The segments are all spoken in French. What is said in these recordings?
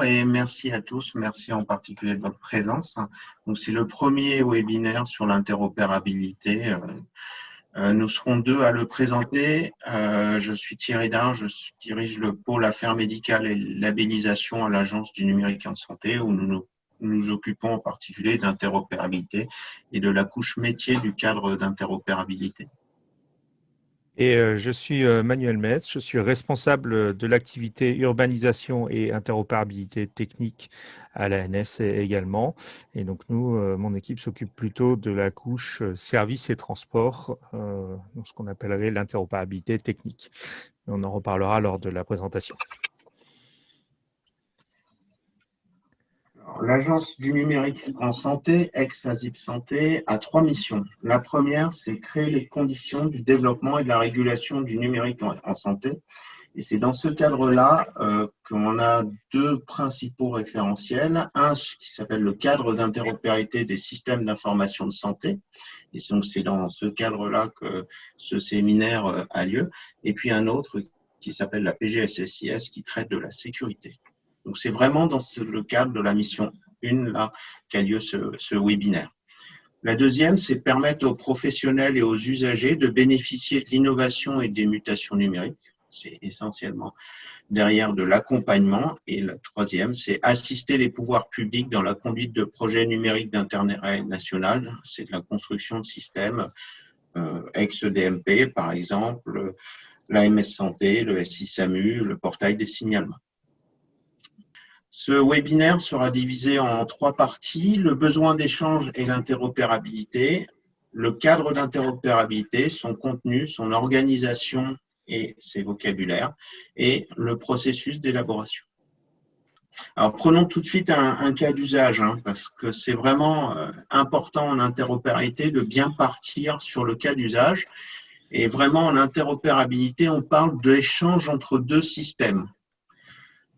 et merci à tous. Merci en particulier de votre présence. Donc, c'est le premier webinaire sur l'interopérabilité. Nous serons deux à le présenter. Je suis Thierry Dain, je dirige le pôle affaires médicales et labellisation à l'Agence du numérique en santé, où nous occupons en particulier d'interopérabilité et de la couche métier du cadre d'interopérabilité. Et je suis Manuel Metz, je suis responsable de l'activité urbanisation et interopérabilité technique à l'ANS également. Et donc nous, mon équipe s'occupe plutôt de la couche services et transports, ce qu'on appellerait l'interopérabilité technique. On en reparlera lors de la présentation. L'Agence du numérique en santé, ex-ASIP Santé, a 3 missions. La première, c'est créer les conditions du développement et de la régulation du numérique en santé. Et c'est dans ce cadre-là qu'on a 2 principaux référentiels. Un qui s'appelle le cadre d'interopérabilité des systèmes d'information de santé. Et donc, c'est dans ce cadre-là que ce séminaire a lieu. Et puis un autre qui s'appelle la PGSSIS qui traite de la sécurité. Donc, c'est vraiment dans le cadre de la mission 1 là qu'a lieu ce webinaire. La deuxième, c'est permettre aux professionnels et aux usagers de bénéficier de l'innovation et des mutations numériques. C'est essentiellement derrière de l'accompagnement. Et la troisième, c'est assister les pouvoirs publics dans la conduite de projets numériques d'intérêt national. C'est de la construction de systèmes ex-DMP, par exemple, l'AMS Santé, le SI-SAMU, le portail des signalements. Ce webinaire sera divisé en 3 parties, le besoin d'échange et l'interopérabilité, le cadre d'interopérabilité, son contenu, son organisation et ses vocabulaires, et le processus d'élaboration. Alors, prenons tout de suite un cas d'usage, parce que c'est vraiment important en interopérabilité de bien partir sur le cas d'usage. Et vraiment, en interopérabilité, on parle d'échange entre 2 systèmes.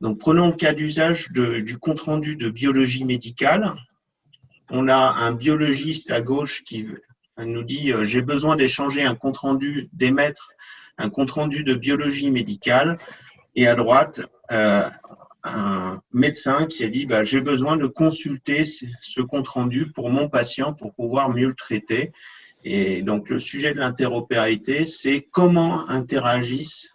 Donc, prenons le cas d'usage du compte-rendu de biologie médicale. On a un biologiste à gauche qui nous dit « J'ai besoin d'échanger un compte-rendu, d'émettre un compte-rendu de biologie médicale ». Et à droite, un médecin qui a dit « J'ai besoin de consulter ce compte-rendu pour mon patient pour pouvoir mieux le traiter ». Et donc, le sujet de l'interopérabilité, c'est comment interagir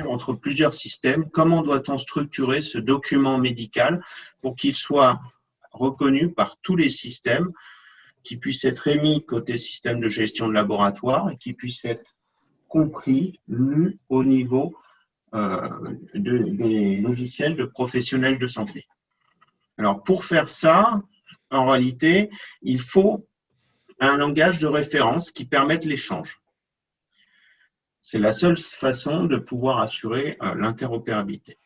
entre plusieurs systèmes, comment doit-on structurer ce document médical pour qu'il soit reconnu par tous les systèmes, qu'il puisse être émis côté système de gestion de laboratoire et qu'il puisse être compris, lu au niveau des logiciels de professionnels de santé. Alors, pour faire ça, en réalité, il faut un langage de référence qui permette l'échange. C'est la seule façon de pouvoir assurer l'interopérabilité.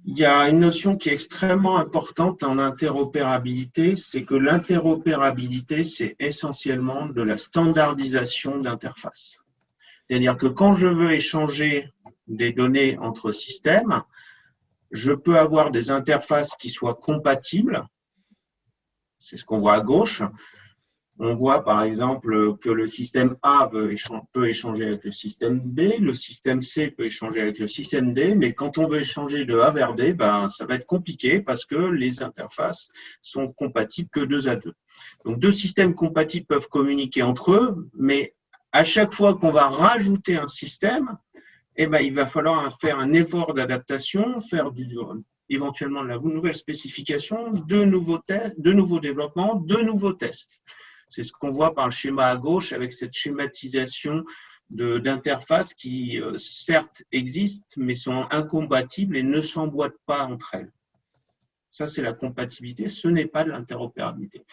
Il y a une notion qui est extrêmement importante en interopérabilité, c'est que l'interopérabilité, c'est essentiellement de la standardisation d'interface. C'est-à-dire que quand je veux échanger des données entre systèmes, je peux avoir des interfaces qui soient compatibles. C'est ce qu'on voit à gauche. On voit par exemple que le système A peut échanger avec le système B, le système C peut échanger avec le système D, mais quand on veut échanger de A vers D, ça va être compliqué parce que les interfaces sont compatibles que 2 à 2. Donc 2 systèmes compatibles peuvent communiquer entre eux, mais à chaque fois qu'on va rajouter un système, il va falloir faire un effort d'adaptation, faire éventuellement de la nouvelle spécification, de nouveaux tests, de nouveaux développements, de nouveaux tests. C'est ce qu'on voit par le schéma à gauche avec cette schématisation d'interfaces qui, certes, existent, mais sont incompatibles et ne s'emboîtent pas entre elles. Ça, c'est la compatibilité, ce n'est pas de l'interopérabilité.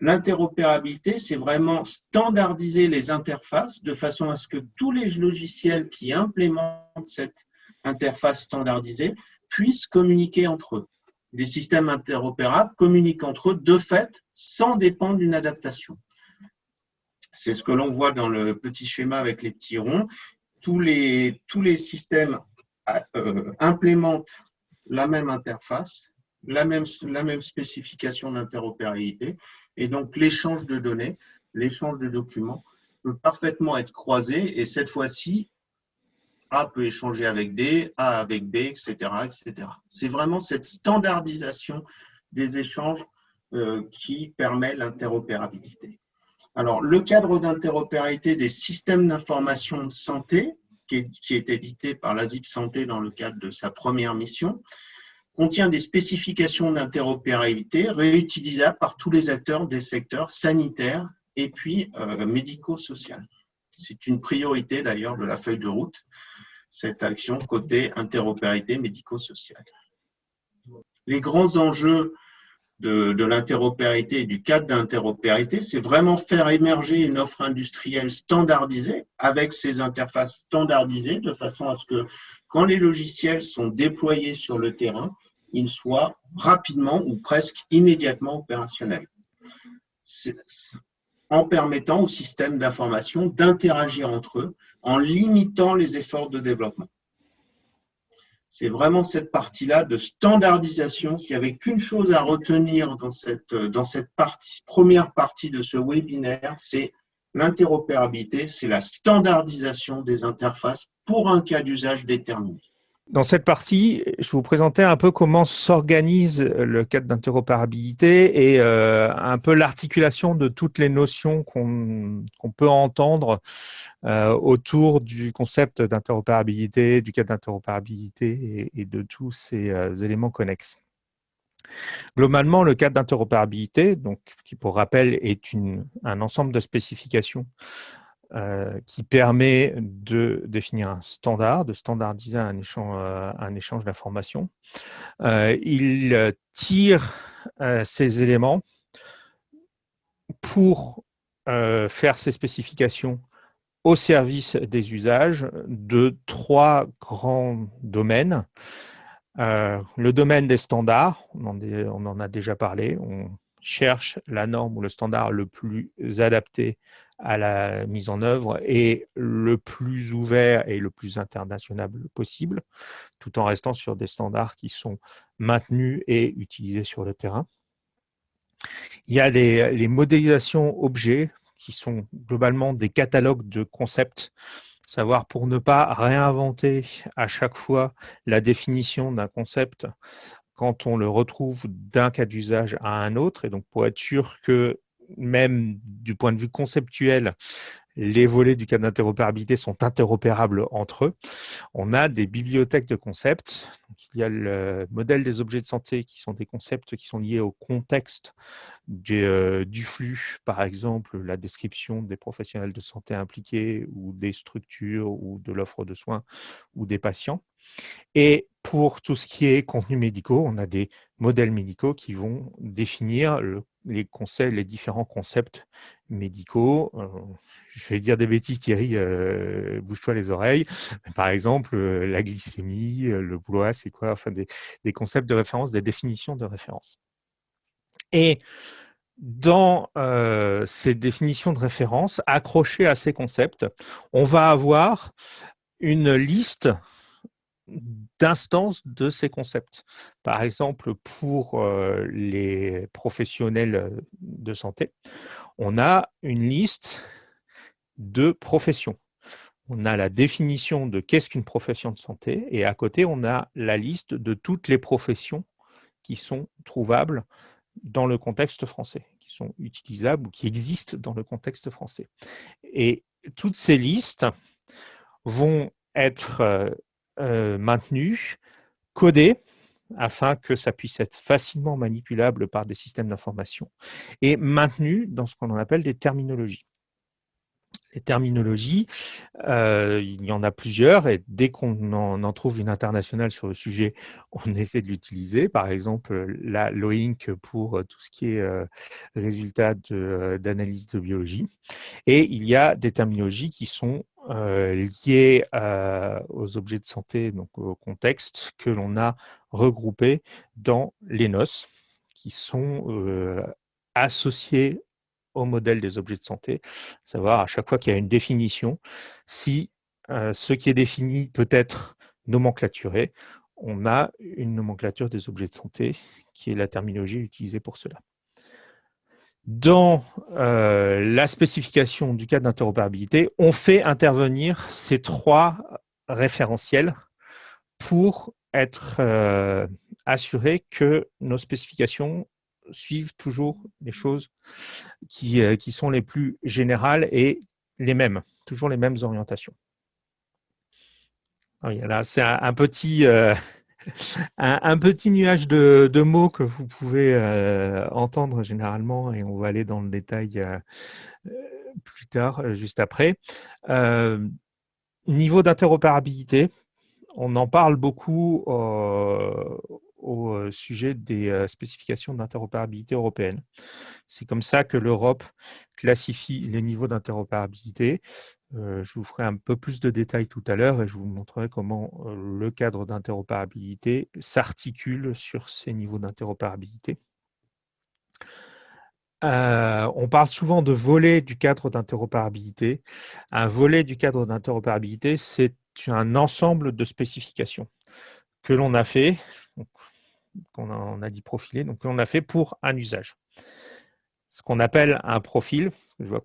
L'interopérabilité, c'est vraiment standardiser les interfaces de façon à ce que tous les logiciels qui implémentent cette interface standardisée puissent communiquer entre eux. Des systèmes interopérables communiquent entre eux de fait sans dépendre d'une adaptation. C'est ce que l'on voit dans le petit schéma avec les petits ronds. Tous les systèmes implémentent la même interface, la même spécification d'interopérabilité, et donc l'échange de données, l'échange de documents peut parfaitement être croisé, et cette fois-ci, A peut échanger avec D, A avec B, etc., etc. C'est vraiment cette standardisation des échanges qui permet l'interopérabilité. Alors, le cadre d'interopérabilité des systèmes d'information de santé, qui est édité par l'ASIP Santé dans le cadre de sa première mission, contient des spécifications d'interopérabilité réutilisables par tous les acteurs des secteurs sanitaires et puis médico-social. C'est une priorité d'ailleurs de la feuille de route, cette action côté interopérabilité médico-sociale. Les grands enjeux de l'interopérabilité et du cadre d'interopérabilité, c'est vraiment faire émerger une offre industrielle standardisée avec ces interfaces standardisées de façon à ce que quand les logiciels sont déployés sur le terrain, ils soient rapidement ou presque immédiatement opérationnels, en permettant au système d'information d'interagir entre eux, en limitant les efforts de développement. C'est vraiment cette partie-là de standardisation. S'il n'y avait qu'une chose à retenir dans cette première partie de ce webinaire, c'est l'interopérabilité, c'est la standardisation des interfaces pour un cas d'usage déterminé. Dans cette partie, je vais vous présenter un peu comment s'organise le cadre d'interopérabilité et un peu l'articulation de toutes les notions qu'on peut entendre autour du concept d'interopérabilité, du cadre d'interopérabilité et de tous ces éléments connexes. Globalement, le cadre d'interopérabilité, donc, qui pour rappel est un ensemble de spécifications qui permet de définir un standard, de standardiser un échange d'informations. Il tire ces éléments pour faire ces spécifications au service des usages de 3 grands domaines. Le domaine des standards, on en a déjà parlé, on cherche la norme ou le standard le plus adapté à la mise en œuvre et le plus ouvert et le plus international possible, tout en restant sur des standards qui sont maintenus et utilisés sur le terrain. Il y a les modélisations objets qui sont globalement des catalogues de concepts, savoir pour ne pas réinventer à chaque fois la définition d'un concept quand on le retrouve d'un cas d'usage à un autre, et donc pour être sûr que même du point de vue conceptuel, les volets du cadre d'interopérabilité sont interopérables entre eux. On a des bibliothèques de concepts. Donc, il y a le modèle des objets de santé qui sont des concepts qui sont liés au contexte du flux, par exemple la description des professionnels de santé impliqués ou des structures ou de l'offre de soins ou des patients. Et pour tout ce qui est contenu médicaux, on a des modèles médicaux qui vont définir les différents concepts médicaux. Je vais dire des bêtises, Thierry, bouge-toi les oreilles. Par exemple, la glycémie, le boulot, c'est quoi? Enfin, des concepts de référence, des définitions de référence. Et dans ces définitions de référence, accrochées à ces concepts, on va avoir une liste d'instances de ces concepts. Par exemple, pour les professionnels de santé, on a une liste de professions. On a la définition de qu'est-ce qu'une profession de santé et à côté, on a la liste de toutes les professions qui sont trouvables dans le contexte français, qui sont utilisables ou qui existent dans le contexte français. Et toutes ces listes vont être maintenues, codées, afin que ça puisse être facilement manipulable par des systèmes d'information, et maintenues dans ce qu'on appelle des terminologies. Les terminologies, il y en a plusieurs et dès qu'on en trouve une internationale sur le sujet, on essaie de l'utiliser. Par exemple, la LOINC pour tout ce qui est résultats d'analyse de biologie. Et il y a des terminologies qui sont liées aux objets de santé, donc au contexte que l'on a regroupés dans l'ENOS, qui sont associés au modèle des objets de santé, savoir à chaque fois qu'il y a une définition, si ce qui est défini peut être nomenclaturé, on a une nomenclature des objets de santé qui est la terminologie utilisée pour cela. Dans la spécification du cadre d'interopérabilité, on fait intervenir ces 3 référentiel pour être assuré que nos spécifications suivent toujours les choses qui sont les plus générales et toujours les mêmes orientations. Là, c'est un petit, un petit nuage de mots que vous pouvez entendre généralement, et on va aller dans le détail plus tard, juste après. Niveau d'interopérabilité, on en parle beaucoup au sujet des spécifications d'interopérabilité européennes. C'est comme ça que l'Europe classifie les niveaux d'interopérabilité. Je vous ferai un peu plus de détails tout à l'heure et je vous montrerai comment le cadre d'interopérabilité s'articule sur ces niveaux d'interopérabilité. On parle souvent de volet du cadre d'interopérabilité. Un volet du cadre d'interopérabilité, c'est un ensemble de spécifications que l'on a fait, qu'on a dit profilé, donc qu'on a fait pour un usage. Ce qu'on appelle un profil, parce que je vois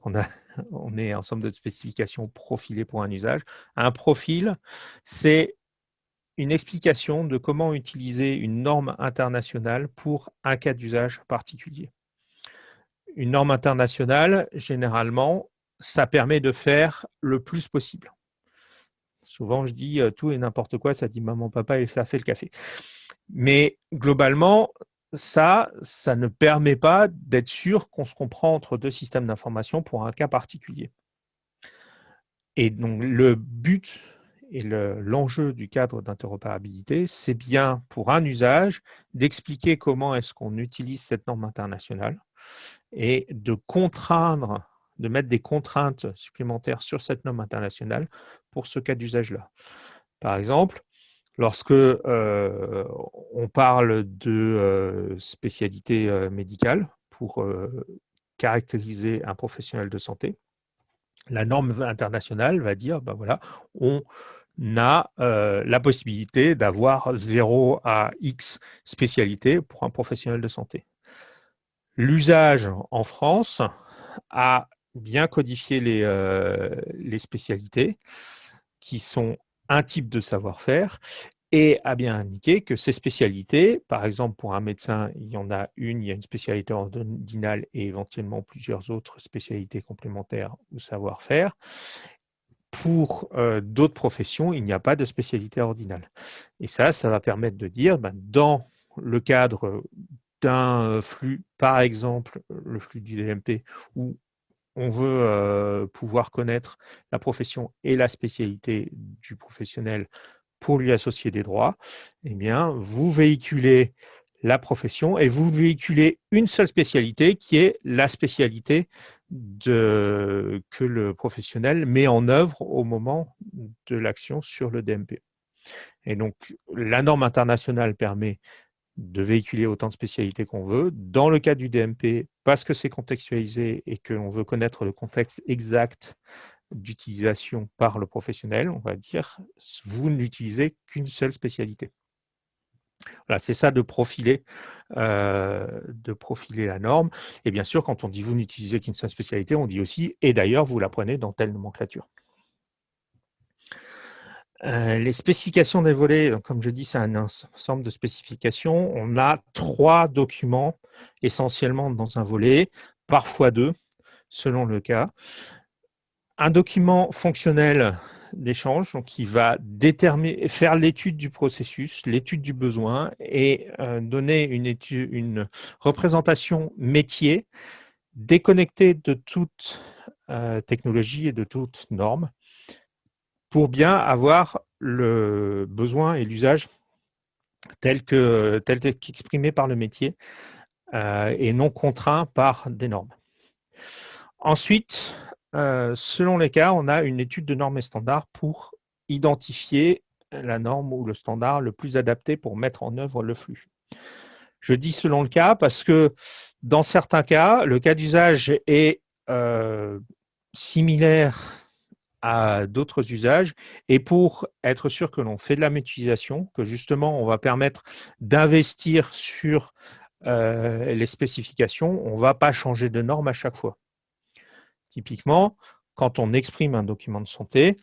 on est ensemble de spécifications profilées pour un usage. Un profil, c'est une explication de comment utiliser une norme internationale pour un cas d'usage particulier. Une norme internationale, généralement, ça permet de faire le plus possible. Souvent, je dis tout et n'importe quoi, ça dit maman, papa et ça fait le café. Mais globalement, ça ne permet pas d'être sûr qu'on se comprend entre deux systèmes d'information pour un cas particulier. Et donc, le but et l'enjeu du cadre d'interopérabilité, c'est bien pour un usage d'expliquer comment est-ce qu'on utilise cette norme internationale et de mettre des contraintes supplémentaires sur cette norme internationale pour ce cas d'usage-là. Par exemple, lorsque on parle de spécialité médicale pour caractériser un professionnel de santé, la norme internationale va dire, ben voilà, on a la possibilité d'avoir 0 à X spécialités pour un professionnel de santé. L'usage en France a bien codifié les spécialités qui sont un type de savoir-faire et a bien indiqué que ces spécialités, par exemple pour un médecin, il y a une spécialité ordinale et éventuellement plusieurs autres spécialités complémentaires ou savoir-faire. Pour d'autres professions, il n'y a pas de spécialité ordinale. Et ça va permettre de dire, dans le cadre d'un flux, par exemple le flux du DMP, où on veut pouvoir connaître la profession et la spécialité du professionnel pour lui associer des droits, eh bien, vous véhiculez la profession et vous véhiculez une seule spécialité qui est la spécialité que le professionnel met en œuvre au moment de l'action sur le DMP. Et donc, la norme internationale permet de véhiculer autant de spécialités qu'on veut. Dans le cas du DMP, parce que c'est contextualisé et que l'on veut connaître le contexte exact d'utilisation par le professionnel, on va dire, vous n'utilisez qu'une seule spécialité. Voilà, c'est ça de profiler la norme. Et bien sûr, quand on dit vous n'utilisez qu'une seule spécialité, on dit aussi, et d'ailleurs, vous la prenez dans telle nomenclature. Les spécifications des volets, comme je dis, c'est un ensemble de spécifications. On a 3 documents essentiellement dans un volet, parfois 2, selon le cas. Un document fonctionnel d'échange, donc qui va faire l'étude du processus, l'étude du besoin et donner une représentation métier déconnectée de toute technologie et de toute norme pour bien avoir le besoin et l'usage tel qu'exprimé par le métier et non contraint par des normes. Ensuite, selon les cas, on a une étude de normes et standards pour identifier la norme ou le standard le plus adapté pour mettre en œuvre le flux. Je dis selon le cas parce que dans certains cas, le cas d'usage est similaire à d'autres usages et pour être sûr que l'on fait de la mutualisation, que justement on va permettre d'investir sur les spécifications, on ne va pas changer de norme à chaque fois. Typiquement, quand on exprime un document de santé,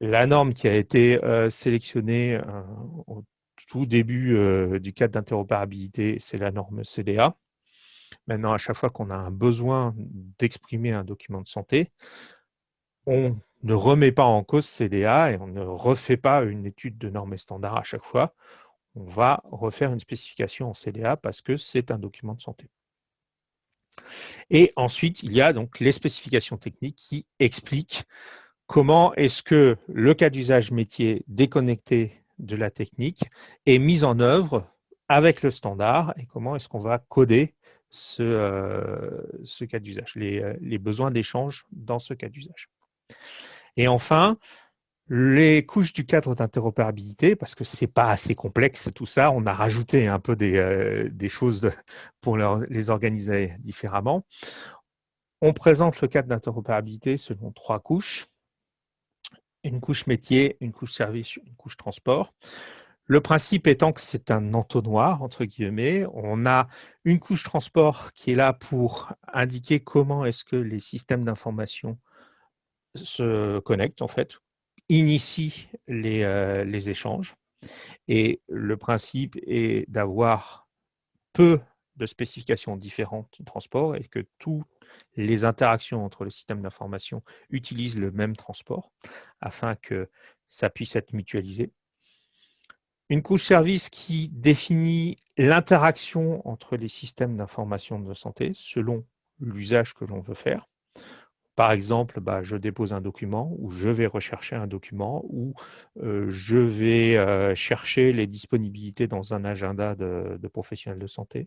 La norme qui a été sélectionnée au tout début du cadre d'interopérabilité, c'est la norme CDA. Maintenant, à chaque fois qu'on a un besoin d'exprimer un document de santé, on ne remet pas en cause CDA et on ne refait pas une étude de normes et standards à chaque fois. On va refaire une spécification en CDA parce que c'est un document de santé. Et ensuite, il y a donc les spécifications techniques qui expliquent comment est-ce que le cas d'usage métier déconnecté de la technique est mis en œuvre avec le standard et comment est-ce qu'on va coder ce cas d'usage, les besoins d'échange dans ce cas d'usage. Et enfin, les couches du cadre d'interopérabilité, parce que ce n'est pas assez complexe tout ça, on a rajouté un peu des choses pour les organiser différemment. On présente le cadre d'interopérabilité selon 3 couches. Une couche métier, une couche service, une couche transport. Le principe étant que c'est un entonnoir, entre guillemets. On a une couche transport qui est là pour indiquer comment est-ce que les systèmes d'information se connectent, en fait, initient les échanges. Et le principe est d'avoir peu de spécifications différentes du transport et que toutes les interactions entre les systèmes d'information utilisent le même transport afin que ça puisse être mutualisé. Une couche service qui définit l'interaction entre les systèmes d'information de santé selon l'usage que l'on veut faire. Par exemple, je dépose un document ou je vais rechercher un document ou je vais chercher les disponibilités dans un agenda de professionnels de santé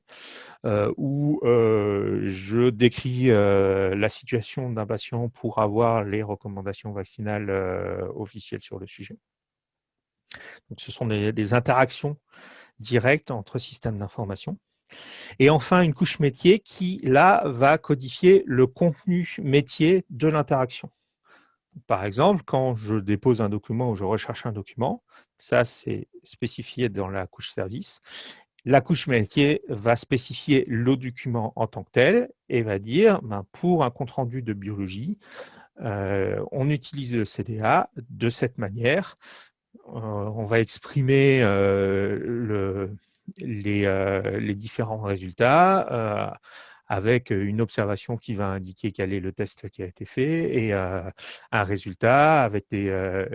ou je décris la situation d'un patient pour avoir les recommandations vaccinales officielles sur le sujet. Donc, ce sont des interactions directes entre systèmes d'information. Et enfin, une couche métier qui, là, va codifier le contenu métier de l'interaction. Par exemple, quand je dépose un document ou je recherche un document, ça c'est spécifié dans la couche service. La couche métier va spécifier le document en tant que tel et va dire, pour un compte-rendu de biologie, on utilise le CDA de cette manière. On va exprimer les différents résultats avec une observation qui va indiquer quel est le test qui a été fait et un résultat avec une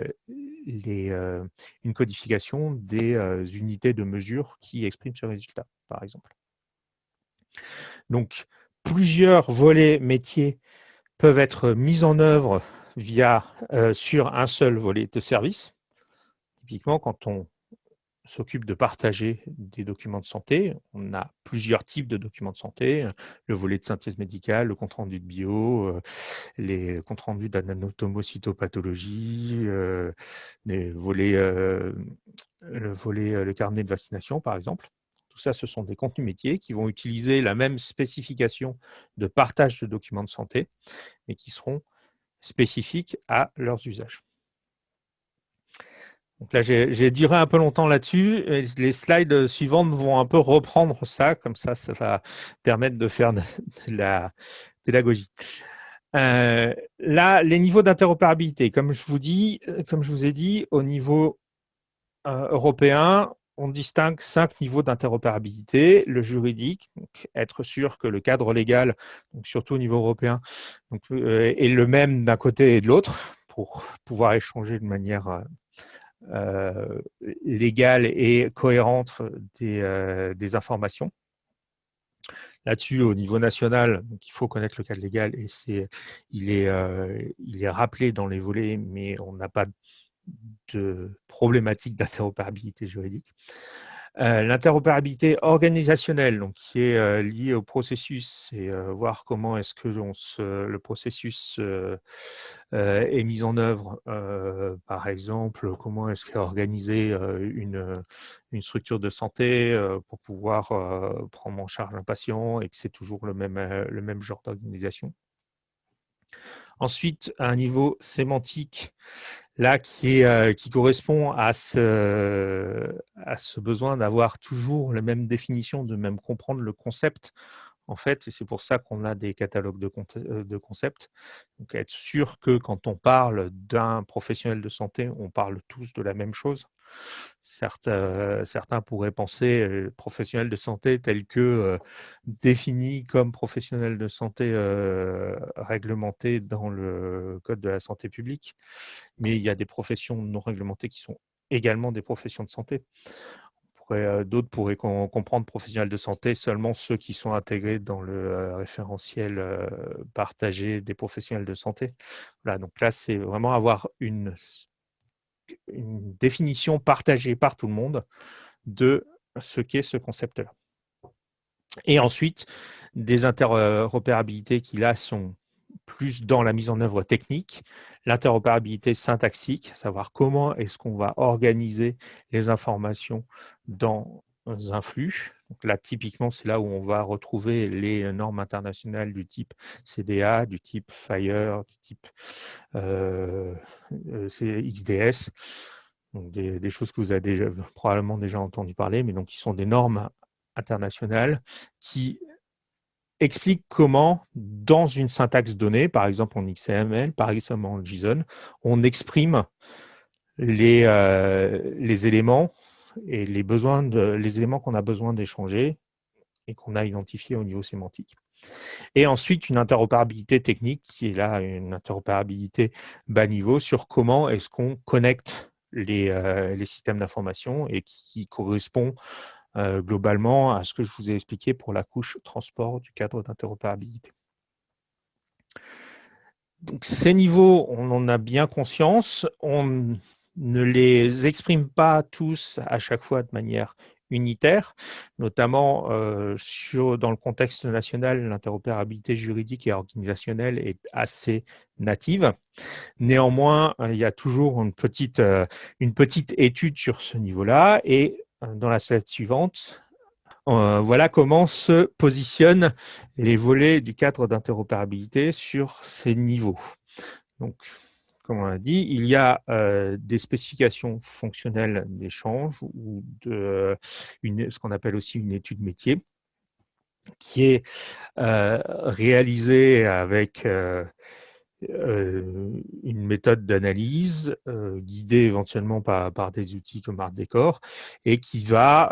codification des unités de mesure qui expriment ce résultat, par exemple. Donc, plusieurs volets métiers peuvent être mis en œuvre sur un seul volet de service. Typiquement, quand on s'occupe de partager des documents de santé. On a plusieurs types de documents de santé, le volet de synthèse médicale, le compte-rendu de bio, les comptes rendus d'anatomocytopathologie, le carnet de vaccination, par exemple. Tout ça, ce sont des contenus métiers qui vont utiliser la même spécification de partage de documents de santé, mais qui seront spécifiques à leurs usages. Donc là, j'ai duré un peu longtemps là-dessus. Les slides suivantes vont un peu reprendre ça, comme ça va permettre de faire de la pédagogie. Là, les niveaux d'interopérabilité, comme je vous ai dit, au niveau européen, on distingue 5 niveaux d'interopérabilité. Le juridique, donc être sûr que le cadre légal, donc surtout au niveau européen, est le même d'un côté et de l'autre, pour pouvoir échanger de manière légale et cohérente des informations. Là-dessus, au niveau national, donc il faut connaître le cadre légal et il est rappelé dans les volets, mais on n'a pas de problématique d'interopérabilité juridique. L'interopérabilité organisationnelle, donc, qui est liée au processus, et voir comment est-ce que le processus est mis en œuvre. Par exemple, comment est-ce qu'est organisée une structure de santé pour pouvoir prendre en charge un patient et que c'est toujours le même genre d'organisation. Ensuite, à un niveau sémantique, là, qui correspond à ce besoin d'avoir toujours la même définition, de même comprendre le concept en fait, et c'est pour ça qu'on a des catalogues de concepts. Donc, être sûr que quand on parle d'un professionnel de santé, on parle tous de la même chose. Certains pourraient penser professionnel de santé tel que défini comme professionnel de santé réglementé dans le Code de la santé publique, mais il y a des professions non réglementées qui sont également des professions de santé. D'autres pourraient comprendre professionnels de santé seulement ceux qui sont intégrés dans le référentiel partagé des professionnels de santé. Voilà, donc là, c'est vraiment avoir une définition partagée par tout le monde de ce qu'est ce concept-là. Et ensuite, des interopérabilités qui là sont plus dans la mise en œuvre technique, l'interopérabilité syntaxique, savoir comment est-ce qu'on va organiser les informations dans un flux. Donc là, typiquement, c'est là où on va retrouver les normes internationales du type CDA, du type FHIR, du type XDS, donc des choses que vous avez probablement déjà entendu parler, mais donc qui sont des normes internationales qui explique comment, dans une syntaxe donnée, par exemple en XML, par exemple en JSON, on exprime les éléments et les éléments qu'on a besoin d'échanger et qu'on a identifiés au niveau sémantique. Et ensuite, une interopérabilité technique qui est là une interopérabilité bas niveau sur comment est-ce qu'on connecte les systèmes d'information et qui correspond globalement à ce que je vous ai expliqué pour la couche transport du cadre d'interopérabilité. Donc, ces niveaux, on en a bien conscience. On ne les exprime pas tous à chaque fois de manière unitaire, notamment dans le contexte national, l'interopérabilité juridique et organisationnelle est assez native. Néanmoins, il y a toujours une petite étude sur ce niveau-là et dans la slide suivante, voilà comment se positionnent les volets du cadre d'interopérabilité sur ces niveaux. Donc, comme on a dit, il y a des spécifications fonctionnelles d'échange ou ce qu'on appelle aussi une étude métier qui est réalisée avec une méthode d'analyse guidée éventuellement par des outils comme Art Décor et qui va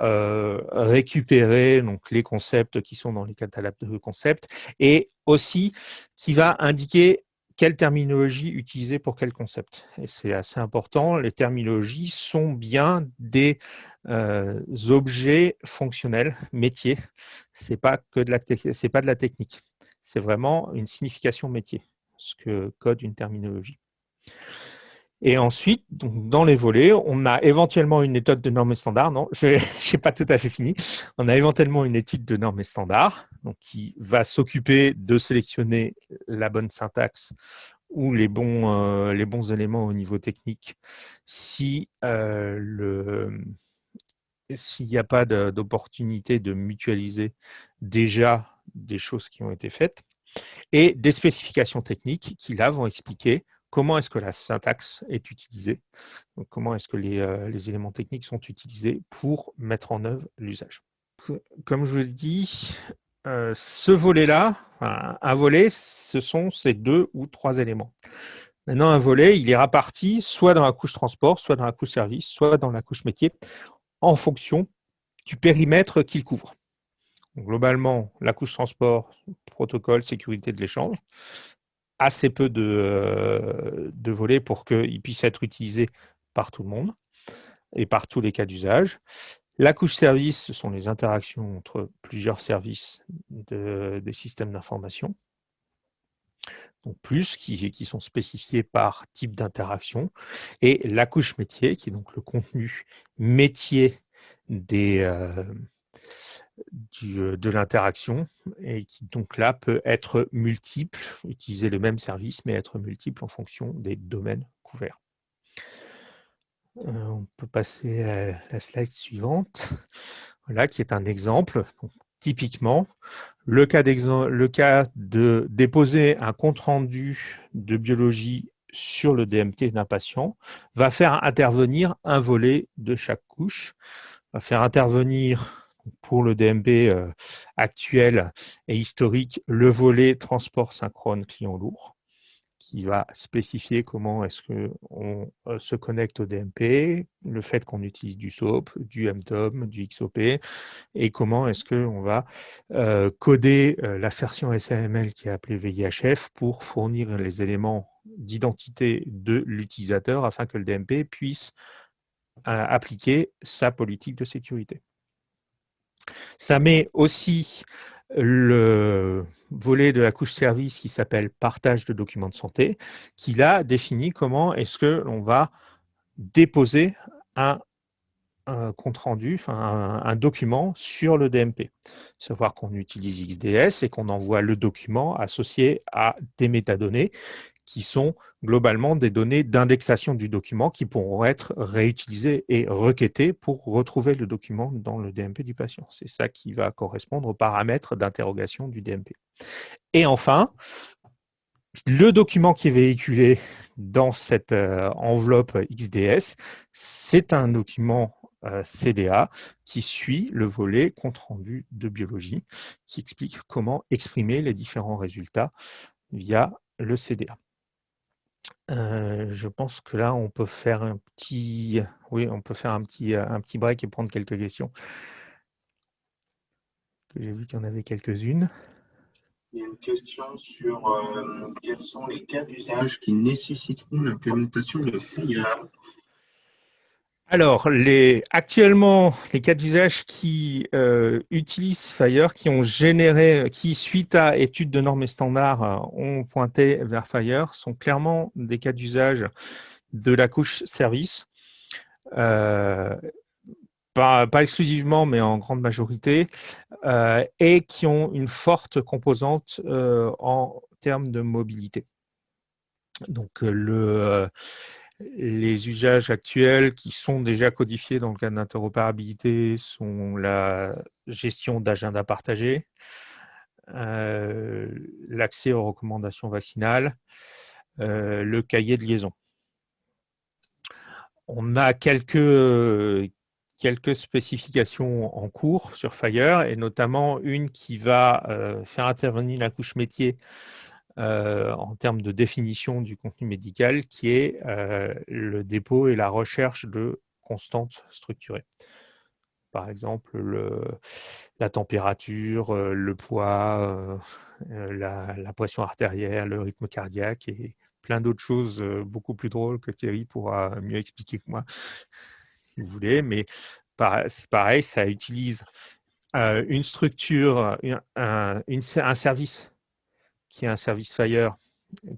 récupérer donc, les concepts qui sont dans les catalogues de concepts et aussi qui va indiquer quelle terminologie utiliser pour quel concept. Et c'est assez important, les terminologies sont bien des objets fonctionnels, métiers. C'est pas de la technique, c'est vraiment une signification métier, ce que code une terminologie. Et ensuite, donc, dans les volets, on a éventuellement une méthode de normes et standards. Non, je n'ai pas tout à fait fini. On a éventuellement une étude de normes et standards donc, qui va s'occuper de sélectionner la bonne syntaxe ou les bons éléments au niveau technique s'il n'y a pas d'opportunité de mutualiser déjà des choses qui ont été faites, et des spécifications techniques qui, là, vont expliquer comment est-ce que la syntaxe est utilisée, donc comment est-ce que les éléments techniques sont utilisés pour mettre en œuvre l'usage. Comme je vous l'ai dit, ce volet-là, un volet, ce sont ces 2 ou 3 éléments. Maintenant, un volet, il ira parti soit dans la couche transport, soit dans la couche service, soit dans la couche métier, en fonction du périmètre qu'il couvre. Donc, globalement, la couche transport, protocole, sécurité de l'échange, assez peu de volets pour qu'ils puissent être utilisés par tout le monde et par tous les cas d'usage. La couche service, ce sont les interactions entre plusieurs services des systèmes d'information, donc plus qui sont spécifiés par type d'interaction. Et la couche métier, qui est donc le contenu métier de l'interaction et qui donc là peut être multiple, utiliser le même service mais être multiple en fonction des domaines couverts. On peut passer à la slide suivante, voilà, qui est un exemple. Donc, typiquement, le cas de déposer un compte-rendu de biologie sur le DMT d'un patient va faire intervenir un volet de chaque couche, va faire intervenir Pour le DMP actuel et historique, le volet transport synchrone client lourd, qui va spécifier comment est-ce qu'on se connecte au DMP, le fait qu'on utilise du SOAP, du MTOM, du XOP, et comment est-ce qu'on va coder l'assertion SAML qui est appelée VIHF pour fournir les éléments d'identité de l'utilisateur afin que le DMP puisse appliquer sa politique de sécurité. Ça met aussi le volet de la couche service qui s'appelle partage de documents de santé, qui là définit comment est-ce que l'on va déposer un compte rendu, enfin un document sur le DMP. Savoir qu'on utilise XDS et qu'on envoie le document associé à des métadonnées qui sont globalement des données d'indexation du document qui pourront être réutilisées et requêtées pour retrouver le document dans le DMP du patient. C'est ça qui va correspondre aux paramètres d'interrogation du DMP. Et enfin, le document qui est véhiculé dans cette enveloppe XDS, c'est un document CDA qui suit le volet compte-rendu de biologie, qui explique comment exprimer les différents résultats via le CDA. Je pense que là, on peut faire un petit, oui, on peut faire un petit break et prendre quelques questions. J'ai vu qu'il y en avait quelques-unes. Il y a une question sur quels sont les cas d'usage qui nécessiteront l'implémentation de FHIR. Alors, actuellement, les cas d'usage qui utilisent Fire, qui ont généré, qui suite à études de normes et standards ont pointé vers Fire, sont clairement des cas d'usage de la couche service. Pas exclusivement, mais en grande majorité, et qui ont une forte composante en termes de mobilité. Donc, les usages actuels qui sont déjà codifiés dans le cadre d'interopérabilité sont la gestion d'agenda partagé, l'accès aux recommandations vaccinales, le cahier de liaison. On a quelques spécifications en cours sur Fire, et notamment une qui va faire intervenir la couche métier en termes de définition du contenu médical, qui est le dépôt et la recherche de constantes structurées. Par exemple, la température, le poids, la pression artérielle, le rythme cardiaque et plein d'autres choses beaucoup plus drôles que Thierry pourra mieux expliquer que moi, si vous voulez. Mais c'est pareil, ça utilise une structure, un service qui est un service Fire,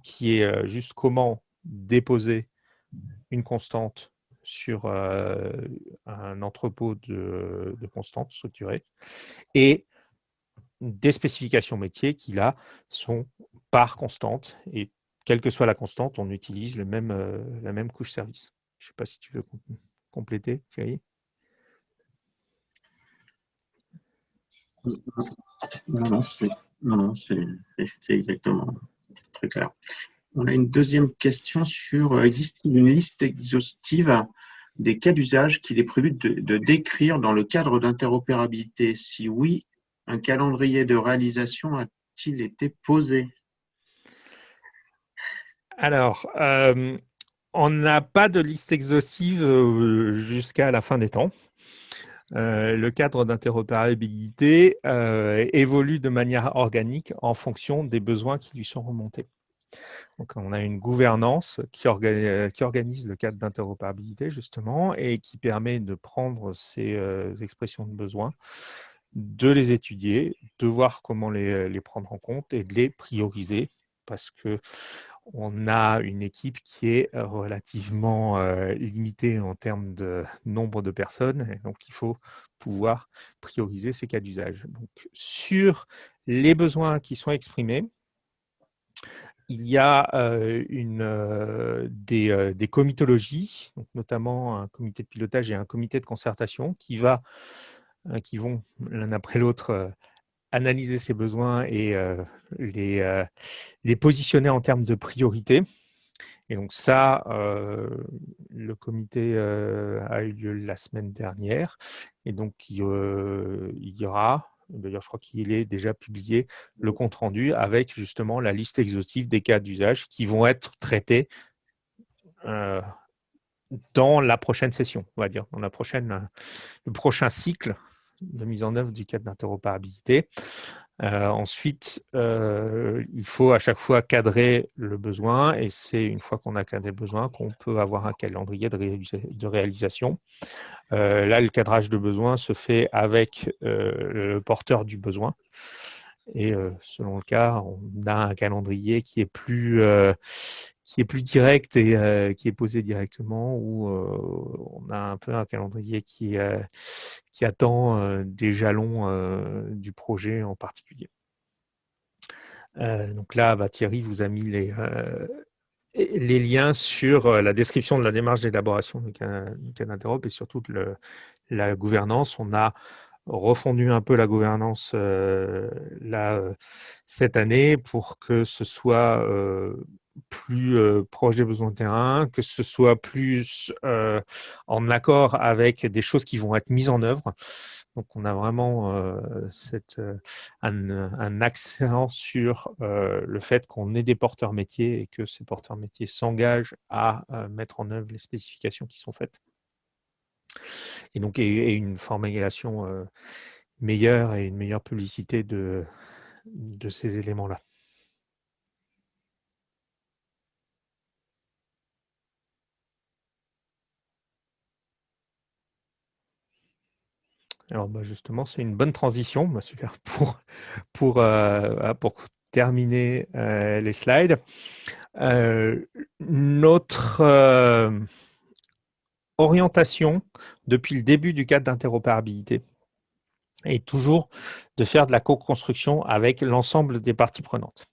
qui est juste comment déposer une constante sur un entrepôt de constantes structurées, et des spécifications métiers qui, là, sont par constante, et quelle que soit la constante, on utilise la même couche service. Je ne sais pas si tu veux compléter, Thierry. Non, c'est exactement très clair. On a une deuxième question sur existe-t-il une liste exhaustive des cas d'usage qu'il est prévu de décrire dans le cadre d'interopérabilité? Si oui, un calendrier de réalisation a-t-il été posé? Alors, on n'a pas de liste exhaustive jusqu'à la fin des temps. Le cadre d'interopérabilité évolue de manière organique en fonction des besoins qui lui sont remontés. Donc, on a une gouvernance qui organise le cadre d'interopérabilité, justement, et qui permet de prendre ces expressions de besoin, de les étudier, de voir comment les prendre en compte et de les prioriser, parce que on a une équipe qui est relativement limitée en termes de nombre de personnes, et donc il faut pouvoir prioriser ces cas d'usage. Donc, sur les besoins qui sont exprimés, il y a des comitologies, donc notamment un comité de pilotage et un comité de concertation qui vont l'un après l'autre analyser ces besoins et les positionner en termes de priorité. Et donc ça, le comité a eu lieu la semaine dernière. Et donc, il y aura, d'ailleurs, je crois qu'il est déjà publié, le compte-rendu avec justement la liste exhaustive des cas d'usage qui vont être traités dans la prochaine session, on va dire, dans le prochain cycle de mise en œuvre du cadre d'interopérabilité. Ensuite, il faut à chaque fois cadrer le besoin et c'est une fois qu'on a cadré le besoin qu'on peut avoir un calendrier de réalisation. Là, le cadrage de besoin se fait avec le porteur du besoin et selon le cas, on a un calendrier qui est plus direct et qui est posé directement ou on a un peu un calendrier qui attend des jalons du projet en particulier. Donc là, Thierry vous a mis les liens sur la description de la démarche d'élaboration du Canada Europe et surtout de la gouvernance. On a refondu un peu la gouvernance cette année pour que ce soit plus proche des besoins de terrain, que ce soit plus en accord avec des choses qui vont être mises en œuvre. Donc, on a vraiment un accent sur le fait qu'on ait des porteurs métiers et que ces porteurs métiers s'engagent à mettre en œuvre les spécifications qui sont faites. Et donc, et une formulation meilleure et une meilleure publicité de ces éléments-là. Alors justement, c'est une bonne transition, super, pour terminer les slides. Notre orientation depuis le début du cadre d'interopérabilité est toujours de faire de la co-construction avec l'ensemble des parties prenantes.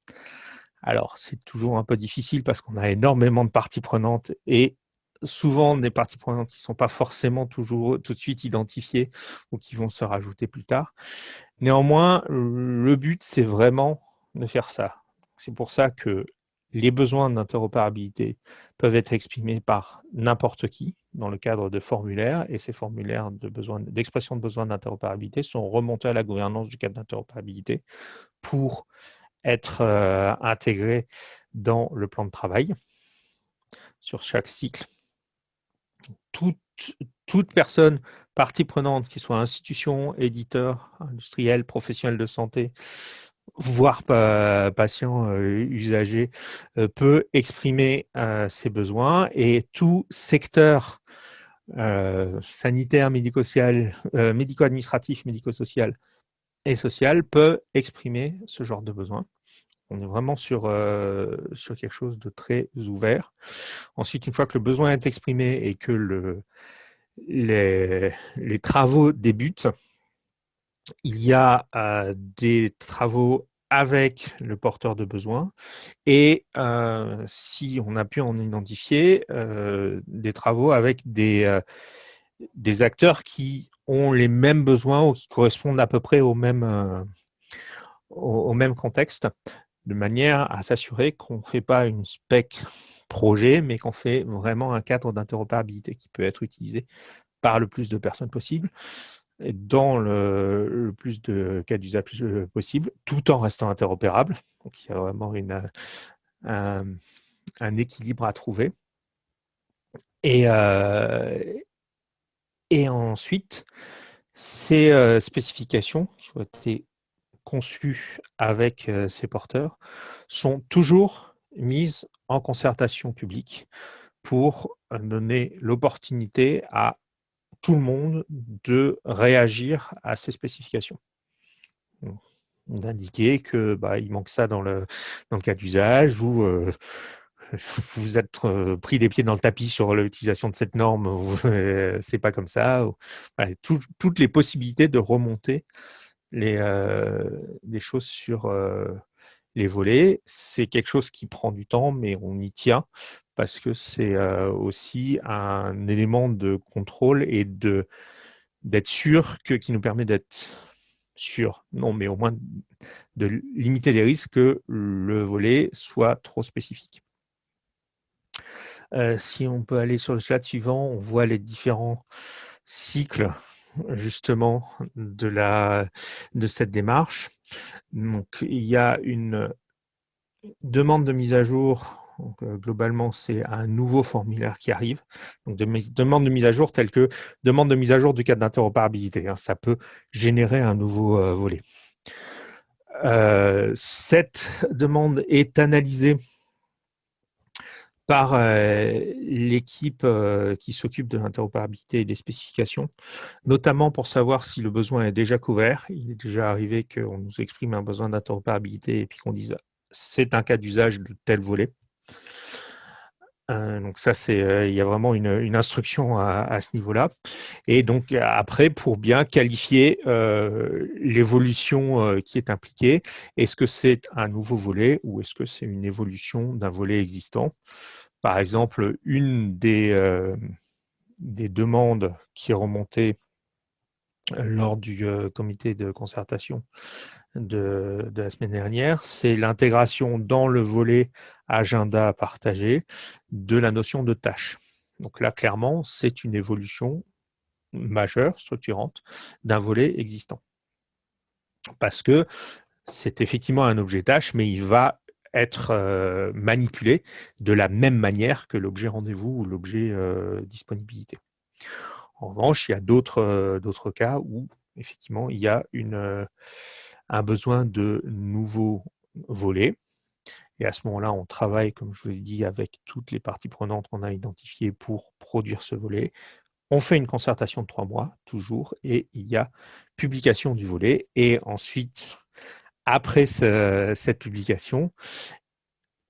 Alors, c'est toujours un peu difficile parce qu'on a énormément de parties prenantes et souvent des parties prenantes qui ne sont pas forcément toujours tout de suite identifiées ou qui vont se rajouter plus tard. Néanmoins, le but, c'est vraiment de faire ça. C'est pour ça que les besoins d'interopérabilité peuvent être exprimés par n'importe qui dans le cadre de formulaires et ces formulaires d'expression de besoin d'interopérabilité sont remontés à la gouvernance du cadre d'interopérabilité pour être intégrés dans le plan de travail sur chaque cycle. Toute personne, partie prenante, qui soit institution, éditeur, industriel, professionnel de santé, voire patient, usager, peut exprimer ses besoins et tout secteur sanitaire, médico-social, médico-administratif, médico-social et social peut exprimer ce genre de besoin. On est vraiment sur quelque chose de très ouvert. Ensuite, une fois que le besoin est exprimé et que les travaux débutent, il y a des travaux avec le porteur de besoin et si on a pu en identifier, des travaux avec des acteurs qui ont les mêmes besoins ou qui correspondent à peu près au même contexte, de manière à s'assurer qu'on ne fait pas une spec projet, mais qu'on fait vraiment un cadre d'interopérabilité qui peut être utilisé par le plus de personnes possible, et dans le plus de cas d'usage possible, tout en restant interopérable. Donc, il y a vraiment un équilibre à trouver. Et ensuite, ces spécifications qui ont été conçues avec ces porteurs sont toujours mises en concertation publique pour donner l'opportunité à tout le monde de réagir à ces spécifications. D'indiquer que il manque ça dans le cas d'usage ou vous êtes pris les pieds dans le tapis sur l'utilisation de cette norme, c'est pas comme ça. Voilà, toutes les possibilités de remonter les choses sur les volets. C'est quelque chose qui prend du temps, mais on y tient parce que c'est aussi un élément de contrôle et d'être sûr qui nous permet d'être sûr, non, mais au moins de limiter les risques que le volet soit trop spécifique. Si on peut aller sur le slide suivant, on voit les différents cycles justement de cette démarche. Donc, il y a une demande de mise à jour. Donc, globalement, c'est un nouveau formulaire qui arrive. Donc, demande de mise à jour telle que demande de mise à jour du cadre d'interopérabilité. Ça peut générer un nouveau volet. Cette demande est analysée par l'équipe qui s'occupe de l'interopérabilité et des spécifications, notamment pour savoir si le besoin est déjà couvert. Il est déjà arrivé qu'on nous exprime un besoin d'interopérabilité et puis qu'on dise c'est un cas d'usage de tel volet. Donc ça, il y a vraiment une instruction à ce niveau-là. Et donc après, pour bien qualifier l'évolution qui est impliquée, est-ce que c'est un nouveau volet ou est-ce que c'est une évolution d'un volet existant? Par exemple, une des demandes qui est remontée lors du comité de concertation de la semaine dernière, c'est l'intégration dans le volet agenda partagé de la notion de tâche. Donc là, clairement, c'est une évolution majeure, structurante, d'un volet existant. Parce que c'est effectivement un objet tâche, mais il va être manipulé de la même manière que l'objet rendez-vous ou l'objet disponibilité. En revanche, il y a d'autres cas où effectivement il y a un besoin de nouveaux volets. Et à ce moment-là, on travaille, comme je vous l'ai dit, avec toutes les parties prenantes qu'on a identifiées pour produire ce volet. On fait une concertation de 3 mois, toujours, et il y a publication du volet. Et ensuite, après cette publication,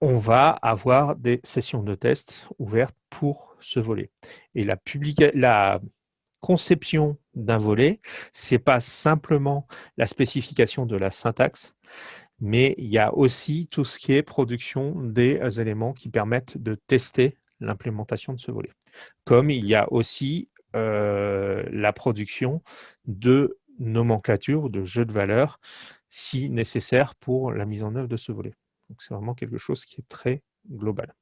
on va avoir des sessions de test ouvertes pour ce volet. Et la conception d'un volet, ce n'est pas simplement la spécification de la syntaxe, mais il y a aussi tout ce qui est production des éléments qui permettent de tester l'implémentation de ce volet. Comme il y a aussi la production de nomenclature, de jeux de valeurs, si nécessaire pour la mise en œuvre de ce volet. Donc c'est vraiment quelque chose qui est très global.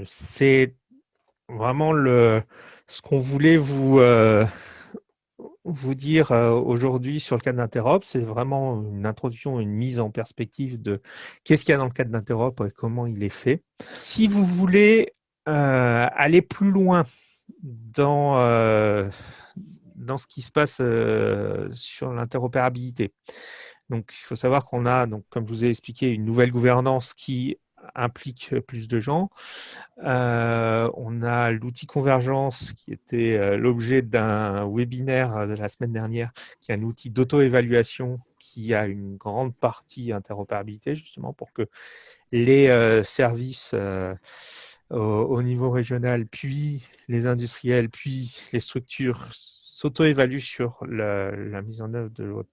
C'est vraiment ce qu'on voulait vous dire aujourd'hui sur le cadre d'Interop. C'est vraiment une introduction, une mise en perspective de qu'est-ce qu'il y a dans le cadre d'Interop et comment il est fait. Si vous voulez aller plus loin dans ce qui se passe sur l'interopérabilité, donc il faut savoir qu'on a, donc, comme je vous ai expliqué, une nouvelle gouvernance qui implique plus de gens. On a l'outil Convergence qui était l'objet d'un webinaire de la semaine dernière, qui est un outil d'auto-évaluation qui a une grande partie interopérabilité, justement, pour que les services au niveau régional, puis les industriels, puis les structures s'auto-évaluent sur la mise en œuvre de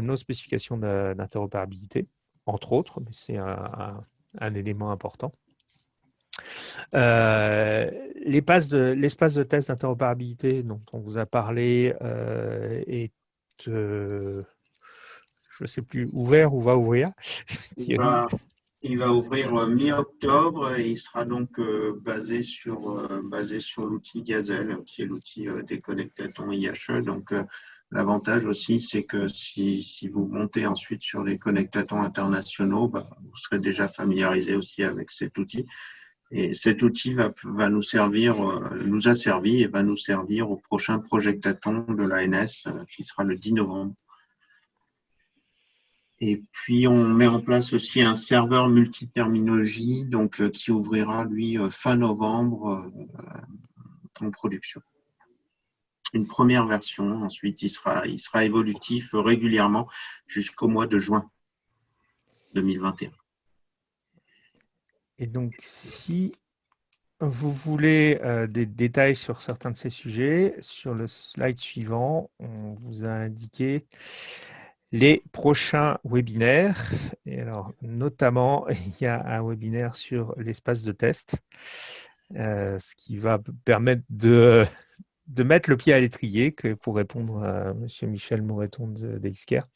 nos spécifications d'interopérabilité, entre autres, mais c'est un élément important. L'espace de test d'interopérabilité dont on vous a parlé est, je ne sais plus, ouvert ou va ouvrir. Il va ouvrir mi-octobre et il sera donc basé sur l'outil Gazelle, qui est l'outil des connectatons IHE. Donc, l'avantage aussi, c'est que si vous montez ensuite sur les connectatons internationaux, vous serez déjà familiarisé aussi avec cet outil. Et cet outil va nous servir, nous a servi et va nous servir au prochain projectaton de l'ANS qui sera le 10 novembre. Et puis, on met en place aussi un serveur multiterminologie donc, qui ouvrira, lui, fin novembre en production. Une première version. Ensuite, il sera évolutif régulièrement jusqu'au mois de juin 2021. Et donc, si vous voulez des détails sur certains de ces sujets, sur le slide suivant, on vous a indiqué les prochains webinaires. Et alors, notamment, il y a un webinaire sur l'espace de test, ce qui va permettre de mettre le pied à l'étrier pour répondre à M. Michel Moreton d'Excare.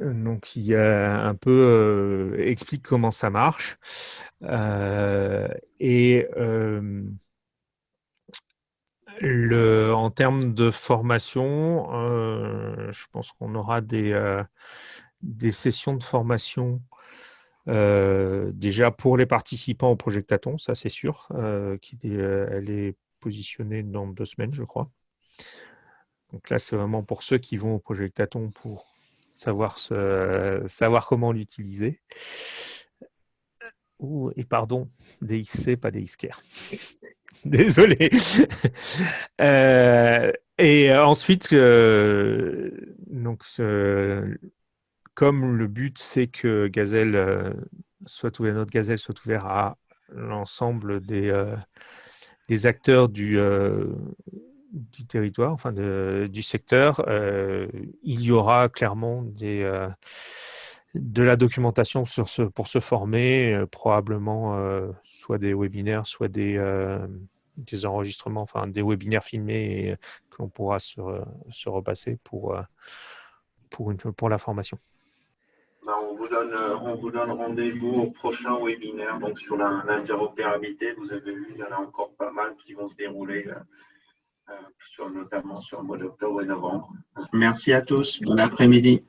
Donc, il y a un peu explique comment ça marche. Et en termes de formation, je pense qu'on aura des sessions de formation déjà pour les participants au Projectathon, ça c'est sûr. Elle est positionnée dans 2 semaines, je crois. Donc là, c'est vraiment pour ceux qui vont au Projectathon pour savoir comment l'utiliser. Et pardon, DXC, pas DXCare. Désolé. Et ensuite, donc, comme le but, c'est que Gazelle notre Gazelle soit ouvert à l'ensemble des acteurs du territoire, enfin du secteur, il y aura clairement de la documentation pour se former, probablement soit des webinaires, soit des enregistrements, enfin des webinaires filmés que l'on pourra se repasser pour la formation. On vous donne rendez-vous au prochain webinaire donc sur l'interopérabilité. Vous avez vu, il y en a encore pas mal qui vont se dérouler, notamment sur le mois d'octobre et novembre. Merci à tous. Bon après-midi.